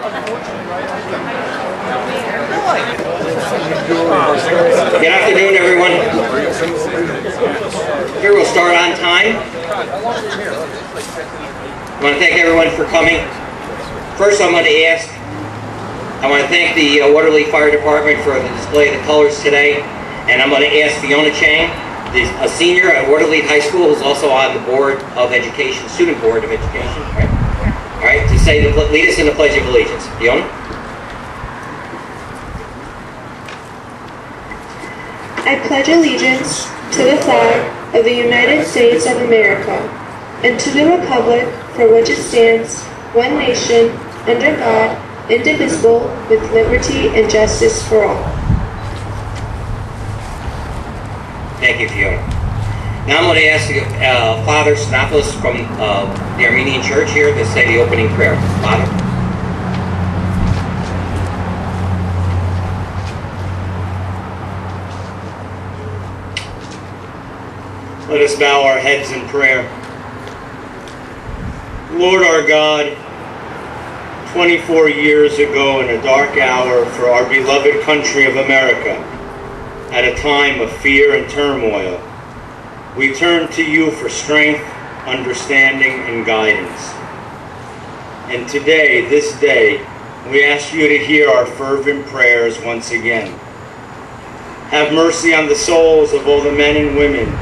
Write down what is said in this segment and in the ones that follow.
Good afternoon, everyone. Here we'll start on time. I want to thank everyone for coming. First, I want to thank the Watervliet Fire Department for the display of the colors today. And I'm going to ask Fiona Chang, a senior at Watervliet High School, who's also on the Board of Education, Student Board of Education, right? All right, to lead us in the Pledge of Allegiance. Fiona? I pledge allegiance to the flag of the United States of America and to the republic for which it stands, one nation, under God, indivisible, with liberty and justice for all. Thank you, Fiona. Now I'm going to ask Father Snopoulos from the Armenian Church here to say the opening prayer. Father. Let us bow our heads in prayer. Lord our God, 24 years ago in a dark hour for our beloved country of America, at a time of fear and turmoil, we turn to you for strength, understanding, and guidance. And today, this day, we ask you to hear our fervent prayers once again. Have mercy on the souls of all the men and women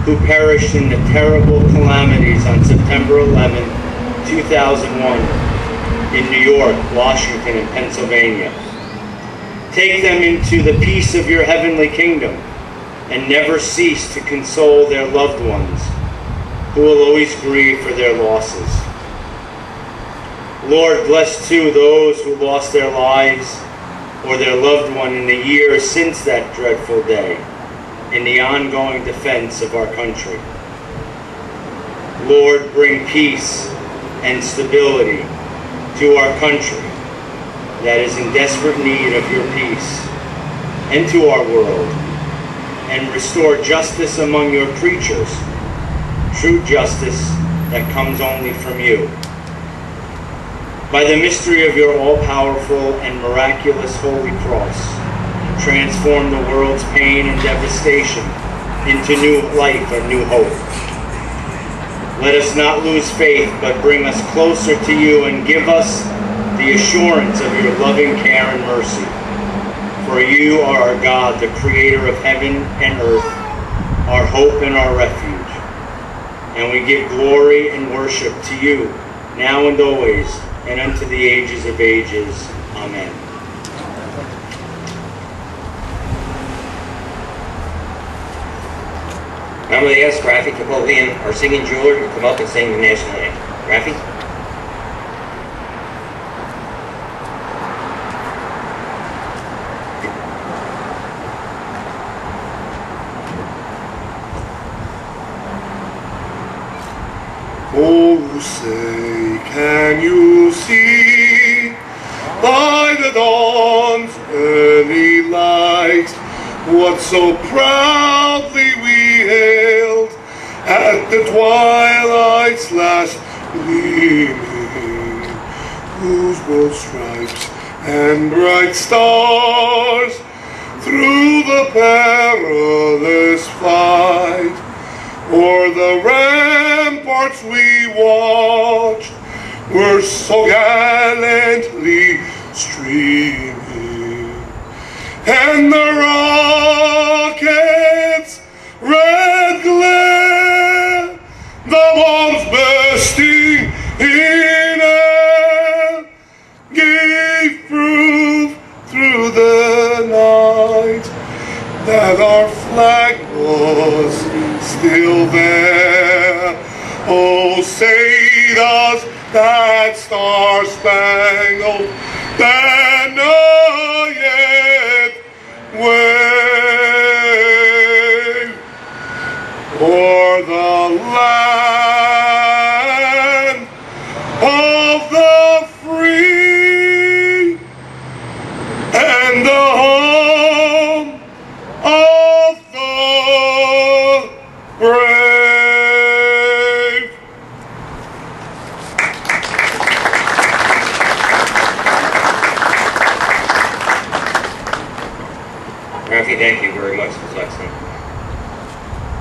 who perished in the terrible calamities on September 11, 2001 in New York, Washington, and Pennsylvania. Take them into the peace of your heavenly kingdom and never cease to console their loved ones who will always grieve for their losses. Lord, bless too those who lost their lives or their loved one in the years since that dreadful day in the ongoing defense of our country. Lord, bring peace and stability to our country that is in desperate need of your peace, and to our world, and restore justice among your creatures, true justice that comes only from you. By the mystery of your all-powerful and miraculous Holy Cross, transform the world's pain and devastation into new life and new hope. Let us not lose faith, but bring us closer to you and give us the assurance of your loving care and mercy. For you are our God, the creator of heaven and earth, our hope and our refuge. And we give glory and worship to you, now and always, and unto the ages of ages. Amen. I'm going to ask Rafi Kapovian, our singing jeweler, to come up and sing the national anthem. Rafi? Oh, say, can you see by the dawn's early light what so proudly we hailed at the twilight's last gleaming, whose bold stripes and bright stars through the perilous fight o'er the ramparts we watched were so gallantly streaming, and the rockets' red glare, the bombs bursting in air, gave proof through the night that our flag was still there. Oh, say does that star-spangled banner yet wave o'er the land of the free and the home of the brave. Rafi, thank you very much. That's excellent.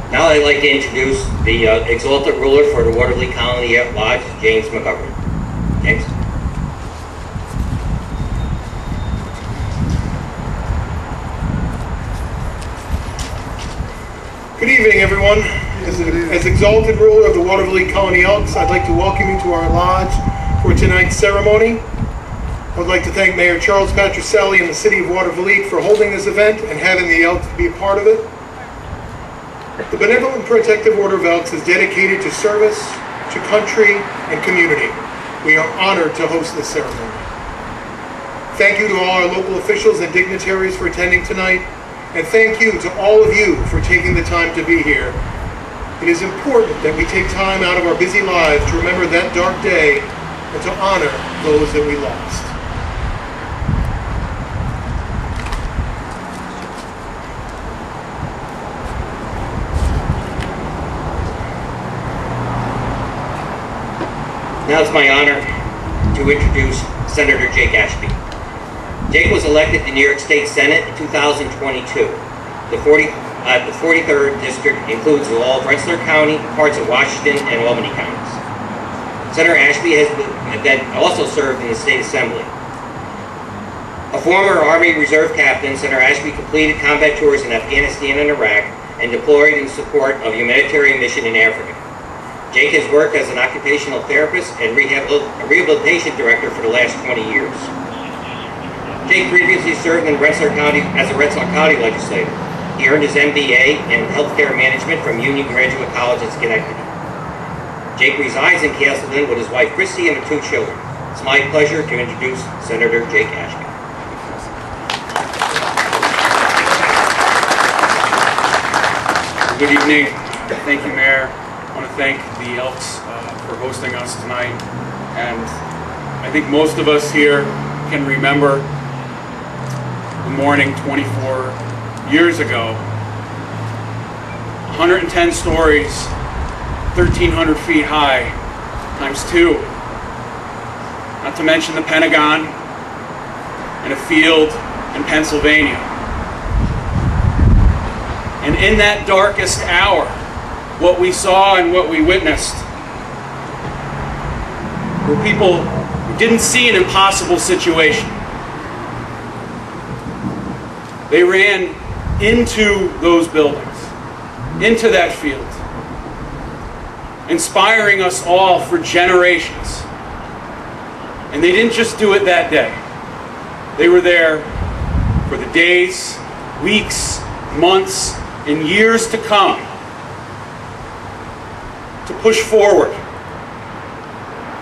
Now I'd like to introduce the exalted ruler for the Watervliet Colony Lodge, James McGovern. James. Good evening, everyone. As exalted ruler of the Watervliet Colony Elks, I'd like to welcome you to our lodge for tonight's ceremony. I would like to thank Mayor Charles Patricelli and the City of Watervliet for holding this event and having the Elks be a part of it. The Benevolent Protective Order of Elks is dedicated to service, to country, and community. We are honored to host this ceremony. Thank you to all our local officials and dignitaries for attending tonight. And thank you to all of you for taking the time to be here. It is important that we take time out of our busy lives to remember that dark day and to honor those that we lost. Now it's my honor to introduce Senator Jake Ashby. Jake was elected to New York State Senate in 2022. The 43rd District includes all of Rensselaer County, parts of Washington, and Albany counties. Senator Ashby has also served in the State Assembly. A former Army Reserve captain, Senator Ashby completed combat tours in Afghanistan and Iraq and deployed in support of a humanitarian mission in Africa. Jake has worked as an occupational therapist and rehabilitation director for the last 20 years. Jake previously served in Rensselaer County as a Rensselaer County legislator. He earned his MBA in healthcare management from Union Graduate College in Schenectady. Jake resides in Castleton with his wife Christy and their 2 children. It's my pleasure to introduce Senator Jake Ashby. Good evening. Thank you, Mayor. I want to thank the Elks for hosting us tonight. And I think most of us here can remember the morning 24 years ago. 110 stories, 1,300 feet high, times 2. Not to mention the Pentagon and a field in Pennsylvania. And in that darkest hour, what we saw and what we witnessed were people who didn't see an impossible situation. They ran into those buildings, into that field, inspiring us all for generations. And they didn't just do it that day. They were there for the days, weeks, months, and years to come to push forward,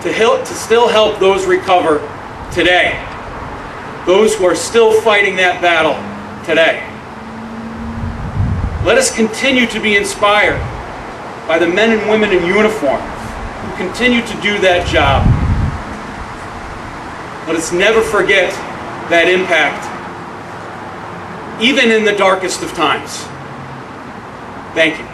to still help those recover today, those who are still fighting that battle today. Let us continue to be inspired by the men and women in uniform who continue to do that job. Let us never forget that impact, even in the darkest of times. Thank you.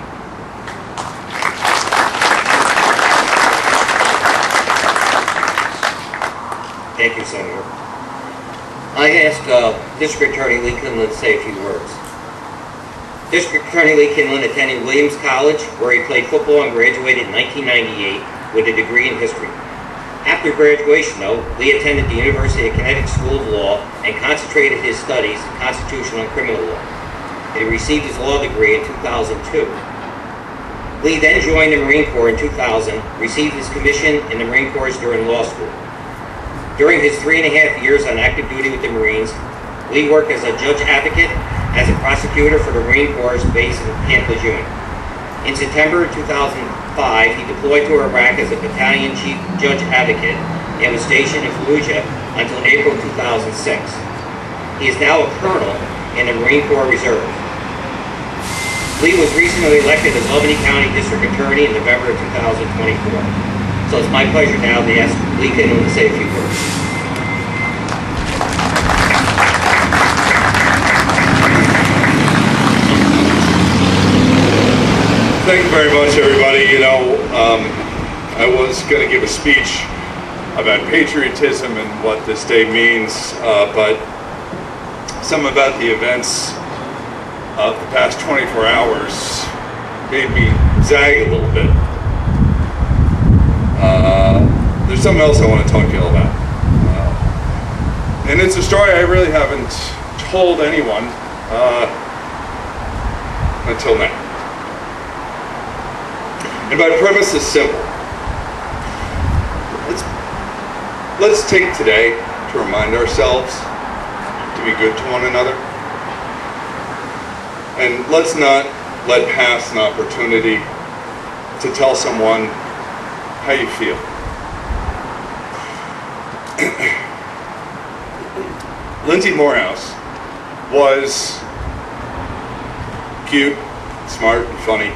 Thank you, Senator. I asked District Attorney Lee Kinlan to say a few words. District Attorney Lee Kinlan attended Williams College, where he played football and graduated in 1998 with a degree in history. After graduation, though, Lee attended the University of Connecticut School of Law and concentrated his studies in constitutional and criminal law. He received his law degree in 2002. Lee then joined the Marine Corps in 2000, received his commission in the Marine Corps during law school. During his 3.5 years on active duty with the Marines, Lee worked as a judge advocate, as a prosecutor for the Marine Corps base in Camp Lejeune. In September 2005, he deployed to Iraq as a battalion chief judge advocate and was stationed in Fallujah until April 2006. He is now a colonel in the Marine Corps Reserve. Lee was recently elected as Albany County District Attorney in November of 2024. So it's my pleasure now to ask Lee Kinlan to say a few words. Thank you very much, everybody. I was going to give a speech about patriotism and what this day means, but some about the events of the past 24 hours made me zag a little bit. There's something else I want to talk to you all about. And it's a story I really haven't told anyone until now. And my premise is simple. Let's take today to remind ourselves to be good to one another. And let's not let pass an opportunity to tell someone how you feel. Lindsay Morehouse was cute, smart, and funny.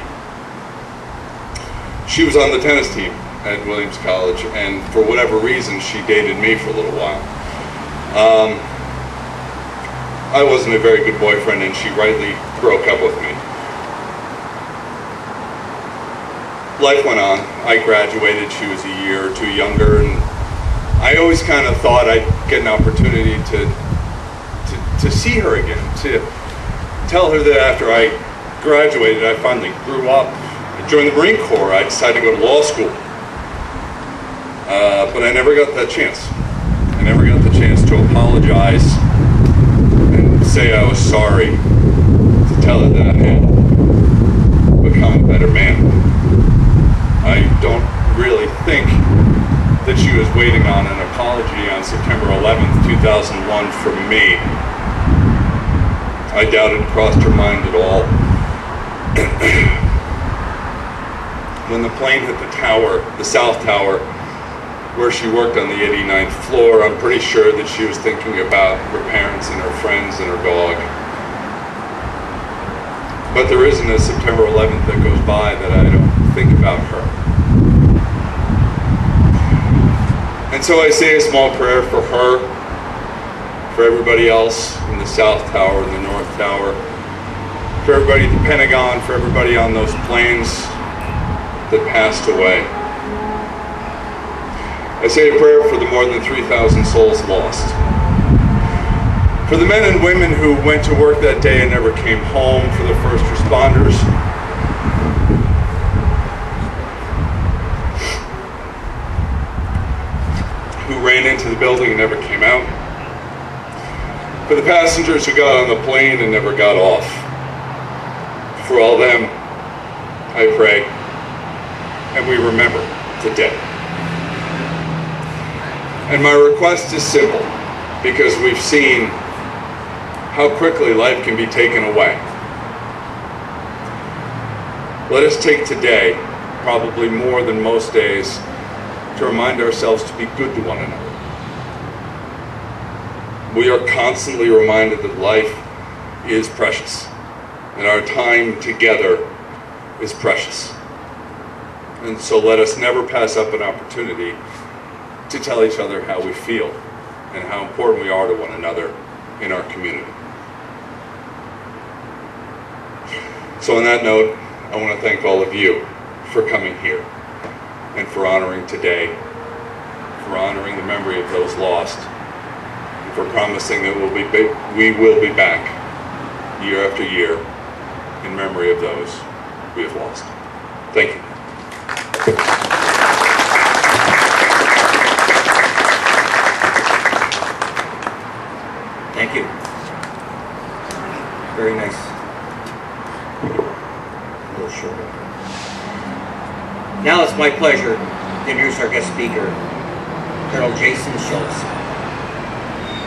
She was on the tennis team at Williams College, and for whatever reason, she dated me for a little while. I wasn't a very good boyfriend, and she rightly broke up with me. Life went on. I graduated. She was a year or two younger, and I always kind of thought I'd get an opportunity to see her again, to tell her that after I graduated, I finally grew up. I joined the Marine Corps. I decided to go to law school. But I never got that chance. I never got the chance to apologize and say I was sorry, to tell her that I had become a better man. I don't really think that she was waiting on an apology on September 11th, 2001 from me. I doubt it crossed her mind at all. When the plane hit the tower, the South Tower, where she worked on the 89th floor, I'm pretty sure that she was thinking about her parents and her friends and her dog. But there isn't a September 11th that goes by that I don't think about her. And so I say a small prayer for her, for everybody else in the South Tower and the North Tower, for everybody at the Pentagon, for everybody on those planes that passed away. I say a prayer for the more than 3,000 souls lost. For the men and women who went to work that day and never came home, for the first responders, who ran into the building and never came out, for the passengers who got on the plane and never got off. For all them, I pray, and we remember today. And my request is simple, because we've seen how quickly life can be taken away. Let us take today, probably more than most days, to remind ourselves to be good to one another. We are constantly reminded that life is precious, and our time together is precious. And so let us never pass up an opportunity to tell each other how we feel and how important we are to one another in our community. So on that note, I want to thank all of you for coming here and for honoring today, for honoring the memory of those lost, and for promising that we will be back year after year in memory of those we have lost. Thank you. Thank you. Very nice. A little short. Now it's my pleasure to introduce our guest speaker, Colonel Jason Schultz.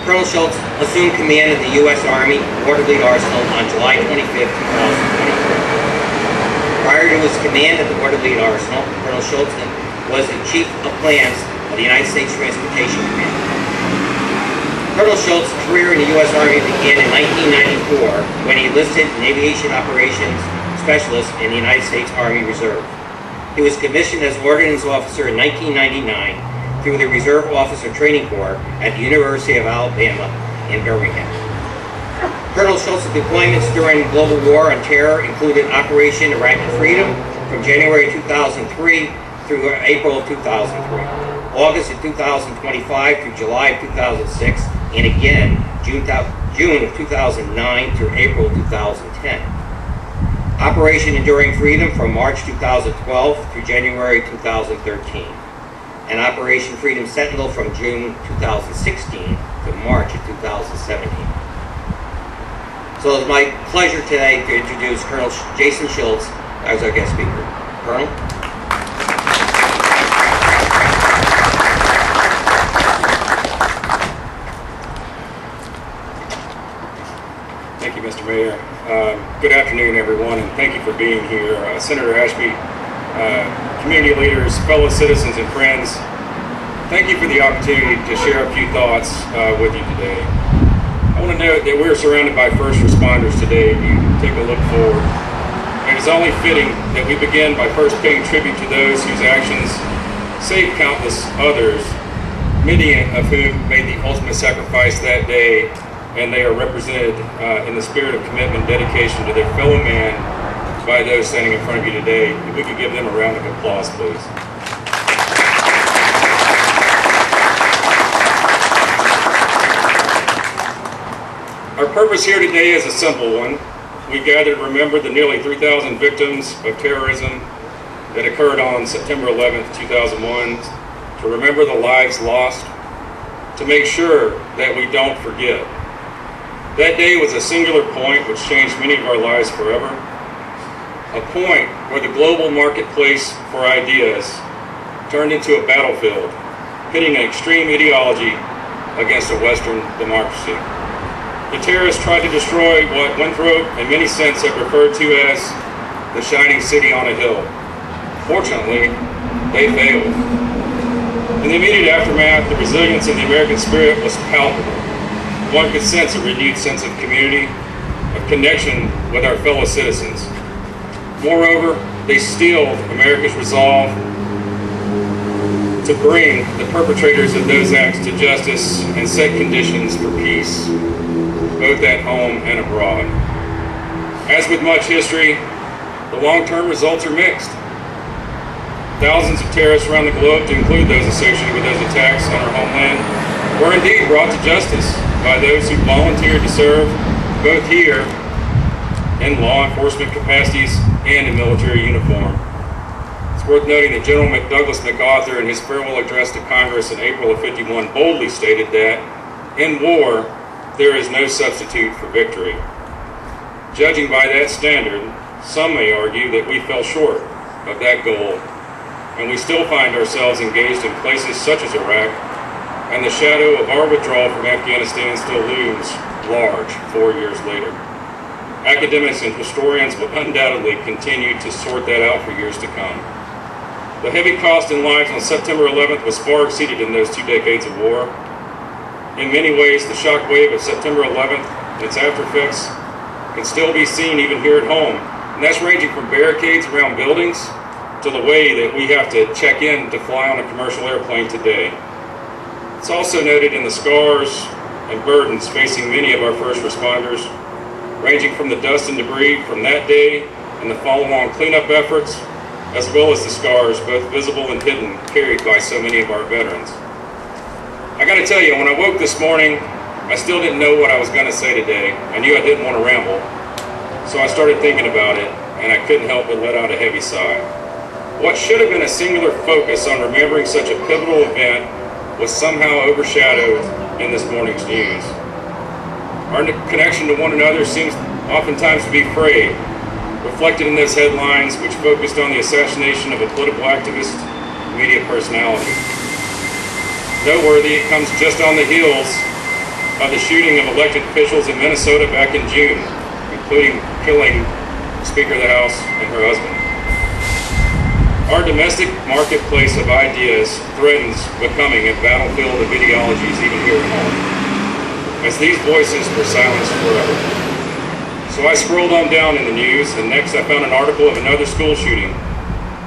Colonel Schultz assumed command of the U.S. Army Watervliet Arsenal on July 25, 2024. Prior to his command at the Watervliet Arsenal, Colonel Schultz was the Chief of Plans of the United States Transportation Command. Colonel Schultz's career in the U.S. Army began in 1994 when he enlisted in Aviation Operations Specialist in the United States Army Reserve. He was commissioned as Ordnance Officer in 1999 through the Reserve Officer Training Corps at the University of Alabama in Birmingham. Colonel Schultz's deployments during the global war on terror included Operation Iraqi Freedom from January 2003 through April of 2003, August of 2025 through July of 2006, and again, June June of 2009 through April of 2010. Operation Enduring Freedom from March 2012 through January 2013. And Operation Freedom Sentinel from June 2016 to March of 2017. So it's my pleasure today to introduce Colonel Jason Schultz as our guest speaker. Colonel? Thank you, Mr. Mayor. Good afternoon, everyone, and thank you for being here. Senator Ashby, community leaders, fellow citizens, and friends, thank you for the opportunity to share a few thoughts with you today. I want to note that we're surrounded by first responders today. You take a look forward. It is only fitting that we begin by first paying tribute to those whose actions saved countless others, many of whom made the ultimate sacrifice that day, and they are represented in the spirit of commitment and dedication to their fellow man by those standing in front of you today. If we could give them a round of applause, please. Our purpose here today is a simple one. We gather to remember the nearly 3,000 victims of terrorism that occurred on September 11th, 2001, to remember the lives lost, to make sure that we don't forget. That day was a singular point which changed many of our lives forever. A point where the global marketplace for ideas turned into a battlefield, pitting an extreme ideology against a Western democracy. The terrorists tried to destroy what Winthrop and many since have referred to as the shining city on a hill. Fortunately, they failed. In the immediate aftermath, the resilience of the American spirit was palpable. One could sense a renewed sense of community, of connection with our fellow citizens. Moreover, they steeled America's resolve to bring the perpetrators of those acts to justice and set conditions for peace, both at home and abroad. As with much history, the long-term results are mixed. Thousands of terrorists around the globe, to include those associated with those attacks on our homeland, were indeed brought to justice by those who volunteered to serve both here in law enforcement capacities and in military uniform. It's worth noting that General Douglas MacArthur, in his farewell address to Congress in April of '51, boldly stated that, in war, there is no substitute for victory. Judging by that standard, some may argue that we fell short of that goal, and we still find ourselves engaged in places such as Iraq, and the shadow of our withdrawal from Afghanistan still looms large 4 years later. Academics and historians will undoubtedly continue to sort that out for years to come. The heavy cost in lives on September 11th was far exceeded in those 2 decades of war. In many ways, the shock wave of September 11th and its aftereffects can still be seen even here at home. And that's ranging from barricades around buildings to the way that we have to check in to fly on a commercial airplane today. It's also noted in the scars and burdens facing many of our first responders, ranging from the dust and debris from that day and the follow-on cleanup efforts, as well as the scars, both visible and hidden, carried by so many of our veterans. I gotta tell you, when I woke this morning, I still didn't know what I was gonna say today. I knew I didn't want to ramble, so I started thinking about it, and I couldn't help but let out a heavy sigh. What should have been a singular focus on remembering such a pivotal event was somehow overshadowed in this morning's news. Our connection to one another seems oftentimes to be frayed, reflected in those headlines which focused on the assassination of a political activist, media personality. Noteworthy, it comes just on the heels of the shooting of elected officials in Minnesota back in June, including killing Speaker of the House and her husband. Our domestic marketplace of ideas threatens becoming a battlefield of ideologies even here at home, as these voices were silenced forever. So I scrolled on down in the news, and next I found an article of another school shooting,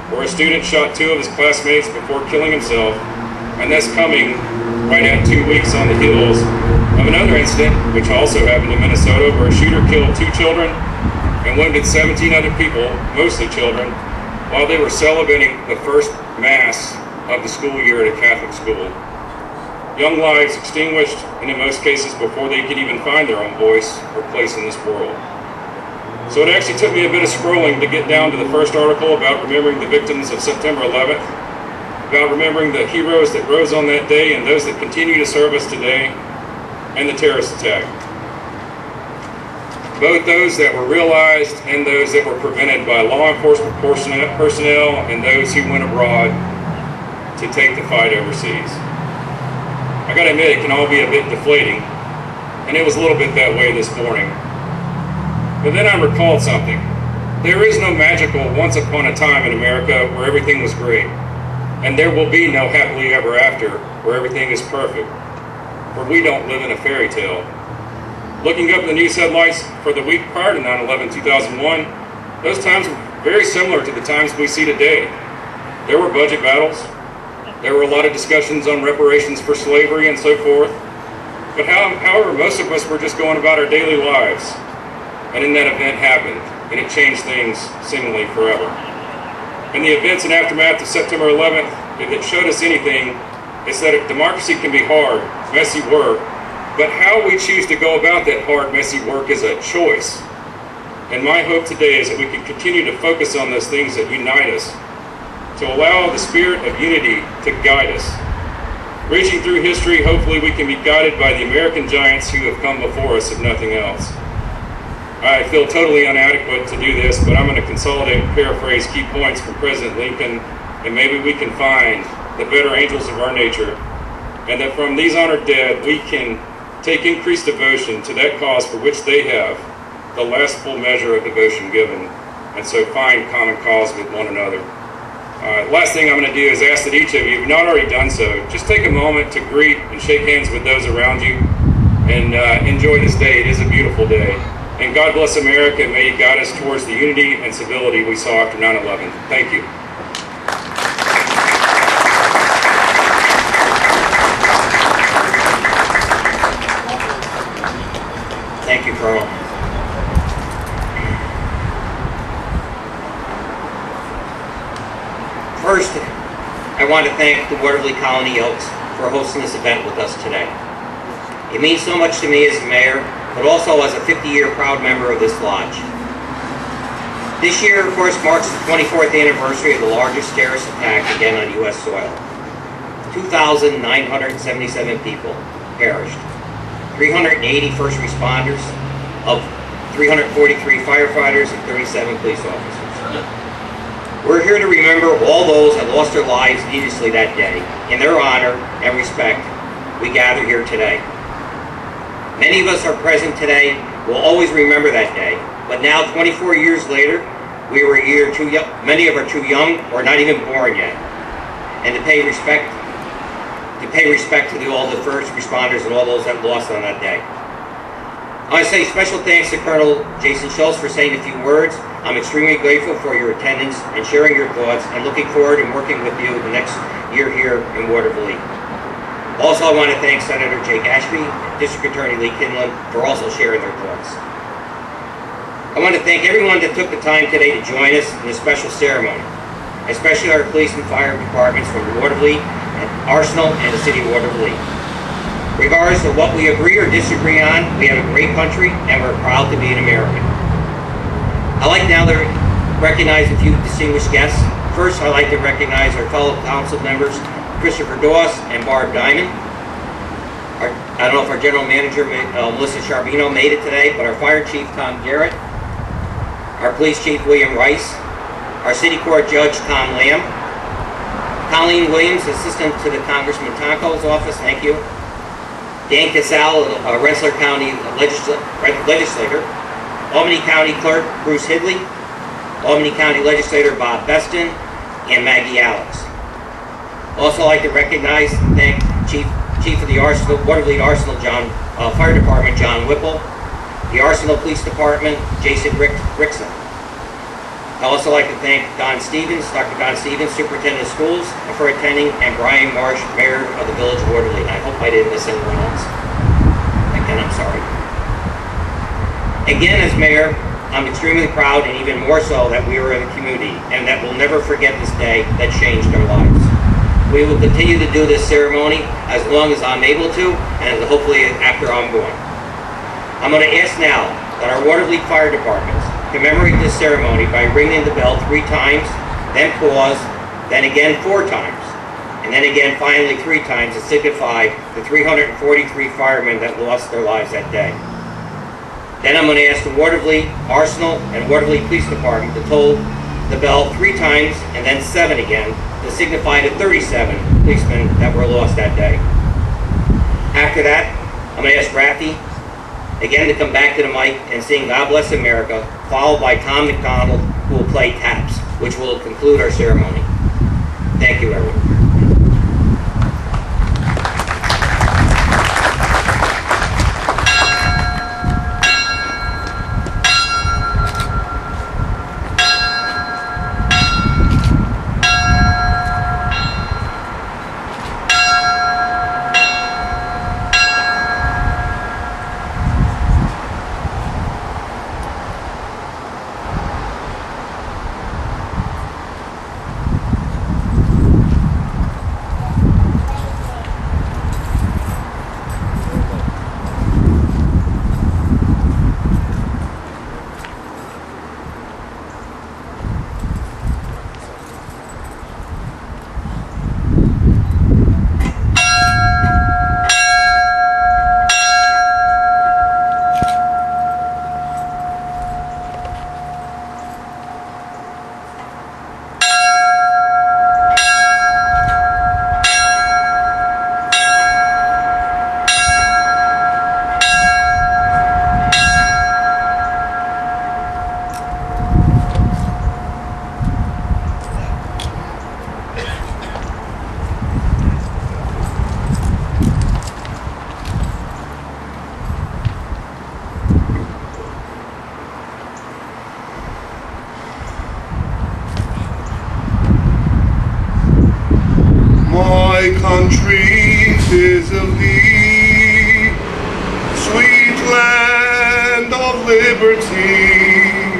where a student shot 2 of his classmates before killing himself, and that's coming right at 2 weeks on the heels of another incident, which also happened in Minnesota, where a shooter killed 2 children and wounded 17 other people, mostly children, while they were celebrating the first Mass of the school year at a Catholic school. young lives extinguished, and in most cases before they could even find their own voice or place in this world. So it actually took me a bit of scrolling to get down to the first article about remembering the victims of September 11th, about remembering the heroes that rose on that day and those that continue to serve us today, and the terrorist attack. Both those that were realized and those that were prevented by law enforcement personnel and those who went abroad to take the fight overseas. I gotta admit, it can all be a bit deflating, and it was a little bit that way this morning. But then I recalled something. There is no magical once upon a time in America where everything was great, and there will be no happily ever after where everything is perfect, for we don't live in a fairy tale. Looking up the news headlines for the week prior to 9/11/2001, those times were very similar to the times we see today. There were budget battles. There were a lot of discussions on reparations for slavery and so forth. But however, most of us were just going about our daily lives. And then that event happened, and it changed things seemingly forever. And the events and aftermath of September 11th, if it showed us anything, it's that democracy can be hard, messy work, but how we choose to go about that hard, messy work is a choice. And my hope today is that we can continue to focus on those things that unite us, to allow the spirit of unity to guide us. Reaching through history, hopefully we can be guided by the American giants who have come before us, if nothing else. I feel totally inadequate to do this, but I'm going to consolidate and paraphrase key points from President Lincoln, and maybe we can find the better angels of our nature, and that from these honored dead, we can take increased devotion to that cause for which they have the last full measure of devotion given, and so find common cause with one another. Last thing I'm going to do is ask that each of you, if you've not already done so, just take a moment to greet and shake hands with those around you, and enjoy this day. It is a beautiful day. And God bless America, and may He guide us towards the unity and civility we saw after 9/11. Thank you. Thank you, Colonel. First, I want to thank the Watervliet Colony Elks for hosting this event with us today. It means so much to me as mayor, but also as a 50-year proud member of this lodge. This year, of course, marks the 24th anniversary of the largest terrorist attack again on U.S. soil. 2,977 people perished. 380 first responders, of 343 firefighters, and 37 police officers. We're here to remember all those that lost their lives needlessly that day. In their honor and respect, we gather here today. Many of us are present today will always remember that day, but now 24 years later, we were either too young, many of are too young or not even born yet. And to pay respect to all the first responders and all those that lost on that day. I want to say special thanks to Colonel Jason Schultz for saying a few words. I'm extremely grateful for your attendance and sharing your thoughts, and looking forward to working with you the next year here in Watervliet. Also, I want to thank Senator Jake Ashby and District Attorney Lee Kinlan for also sharing their thoughts. I want to thank everyone that took the time today to join us in this special ceremony, especially our police and fire departments from Watervliet, and Arsenal, and the city of Watervliet. Regardless of what we agree or disagree on, we have a great country, and we're proud to be an American. I'd like now to recognize a few distinguished guests. First, I'd like to recognize our fellow council members, Christopher Doss and Barb Diamond. I don't know if our general manager, Melissa Charbino, made it today, but our fire chief, Tom Garrett, our police chief, William Rice, our city court judge, Tom Lamb, Colleen Williams, assistant to the Congressman Tonko's office, thank you, Dan Casal, Rensselaer County legislator, Albany County Clerk Bruce Hidley, Albany County Legislator Bob Beston, and Maggie Alex. Also like to recognize and thank Chief of the Arsenal, Watervliet Arsenal Fire Department, John Whipple, the Arsenal Police Department, Jason Rickson. I'd also like to thank Don Stevens, Dr. Don Stevens, Superintendent of Schools, for attending, and Brian Marsh, Mayor of the Village of Watervliet. I hope I didn't miss anyone else. Again, I'm sorry. Again, as Mayor, I'm extremely proud, and even more so, that we are in the community, and that we'll never forget this day that changed our lives. We will continue to do this ceremony as long as I'm able to, and hopefully after I'm gone. I'm going to ask now that our Watervliet Fire Departments commemorate this ceremony by ringing the bell 3 times, then pause, then again 4 times, and then again finally 3 times to signify the 343 firemen that lost their lives that day. Then I'm going to ask the Watervliet Arsenal and Watervliet Police Department to toll the bell 3 times and then 7 again to signify the 37 policemen that were lost that day. After that, I'm going to ask Rafi again to come back to the mic and sing God Bless America, followed by Tom McDonald, who will play taps, which will conclude our ceremony. Thank you, everyone. My country is of thee, sweet land of liberty,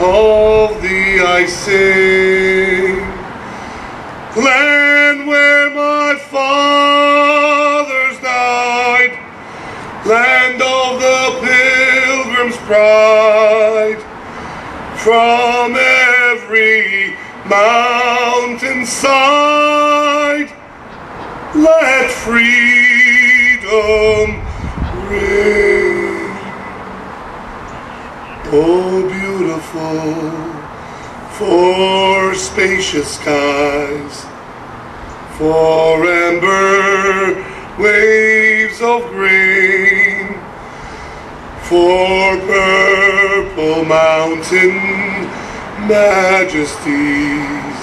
of thee I sing. Land where my fathers died, land of the pilgrim's pride, from every mountainside, let freedom ring. Oh, beautiful for spacious skies, for amber waves of grain, for purple mountain majesties,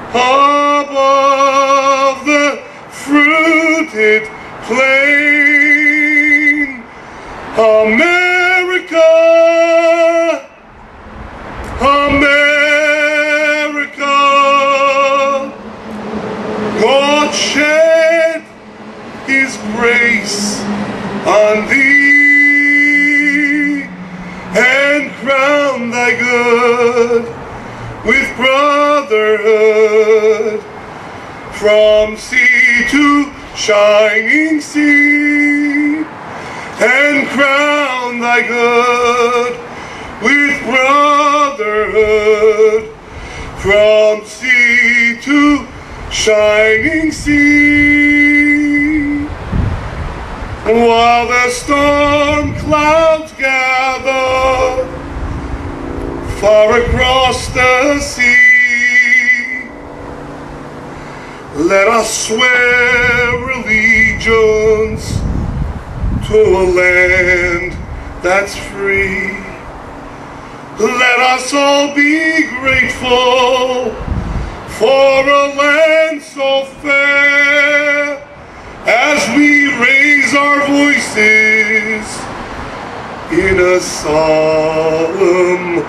above the fruited plain. America, America, God shed his grace on thee and crown thy good with brotherhood, from sea to shining sea, and crown thy good with brotherhood, from sea to shining sea. While the storm clouds gather far across the sea, let us swear allegiance to a land that's free. Let us all be grateful for a land so fair, as we raise our voices in a solemn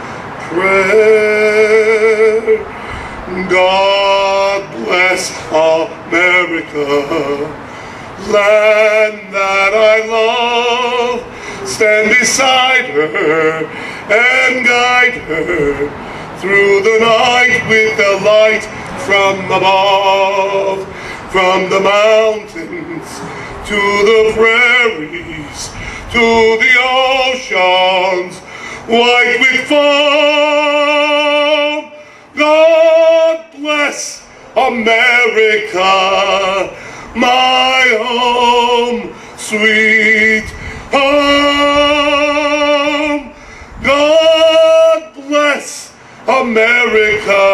prayer. God bless America, land that I love. Stand beside her and guide her through the night with the light from above, from the mountains to the prairies, to the oceans, white with foam. God bless America, my home, sweet home. God bless America,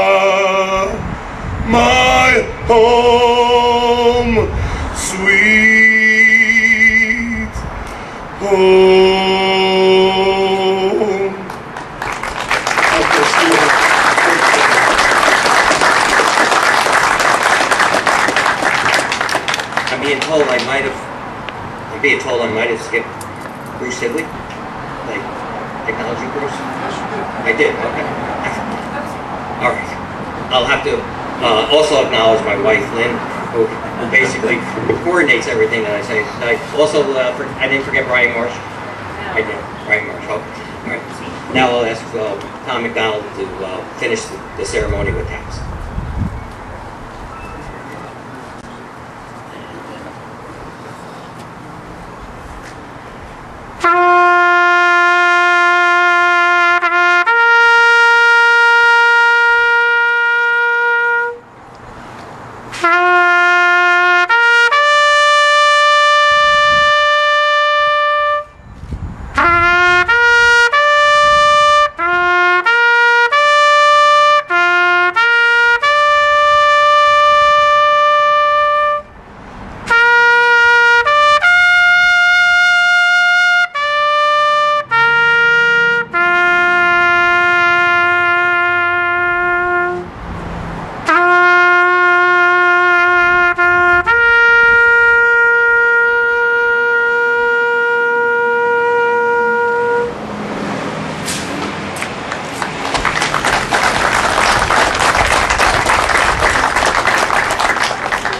my home, sweet home. I'm being told I might have skipped Bruce Sibley, like technology course. I did, okay. All right. I'll have to also acknowledge my wife, Lynn, who basically coordinates everything that I say. I also, I didn't forget Brian Marsh. I did, Brian Marsh. Oh, all right. Now I'll ask Tom McDonald to finish the ceremony with taps.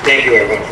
Thank you, everyone,